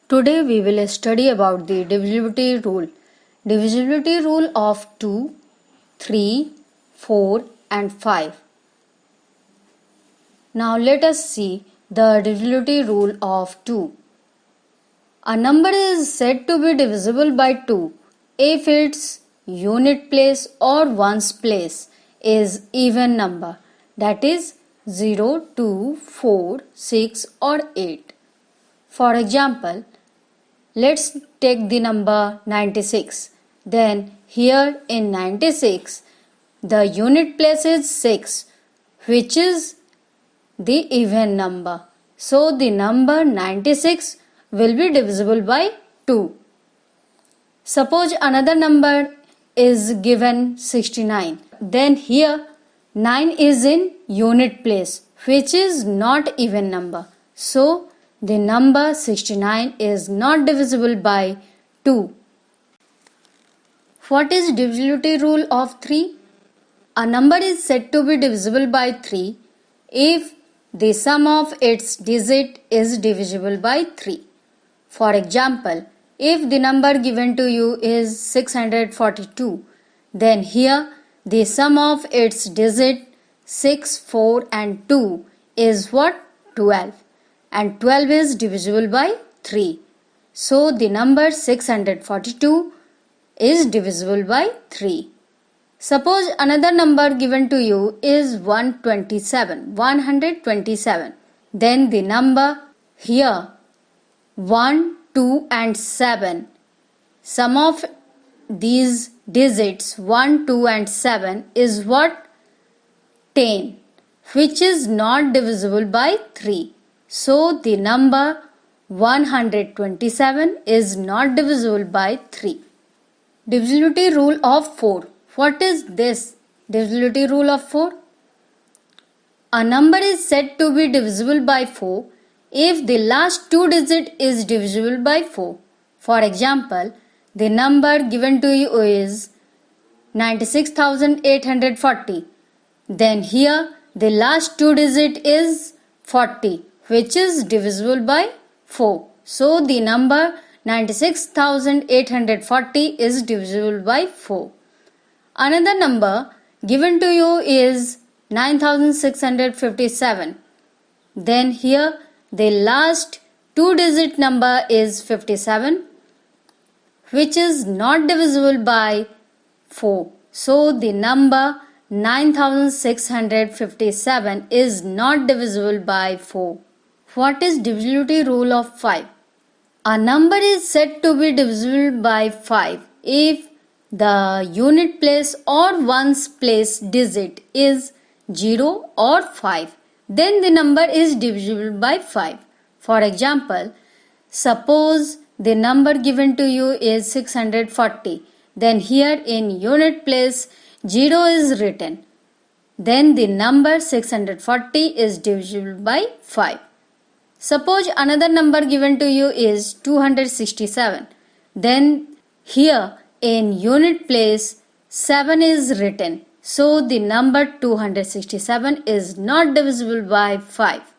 Today we will study about the divisibility rule. Divisibility rule of 2, 3, 4 and 5. Now let us see the divisibility rule of 2. A number is said to be divisible by 2 if its unit place or ones place is even number, that is 0, 2, 4, 6 or 8. For example, let's take the number 96. Then here in 96, the unit place is 6, which is the even number. So the number 96 will be divisible by 2. Suppose another number is given 69. Then here 9 is in unit place, which is not even number. So the number 69 is not divisible by 2. What is divisibility rule of 3? A number is said to be divisible by 3 if the sum of its digit is divisible by 3. For example, if the number given to you is 642, then here the sum of its digit 6, 4 and 2 is what? 12. And 12 is divisible by 3. So the number 642 is divisible by 3. Suppose another number given to you is 127. Then the number here 1, 2 and 7. Sum of these digits 1, 2 and 7 is what? 10, which is not divisible by 3. So the number 127 is not divisible by 3. Divisibility rule of 4. What is this divisibility rule of 4? A number is said to be divisible by 4 if the last two digit is divisible by 4. For example, the number given to you is 96,840. Then here the last two digit is 40, which is divisible by 4. So the number 96,840 is divisible by 4. Another number given to you is 9,657. Then here the last two digit number is 57, which is not divisible by 4. So the number 9657 is not divisible by 4. What is divisibility rule of 5? A number is said to be divisible by 5 if the unit place or ones place digit is 0 or 5. Then the number is divisible by 5. For example, suppose the number given to you is 640. Then here in unit place 0 is written. Then the number 640 is divisible by 5. Suppose another number given to you is 267. Then here in unit place 7 is written. So the number 267 is not divisible by 5.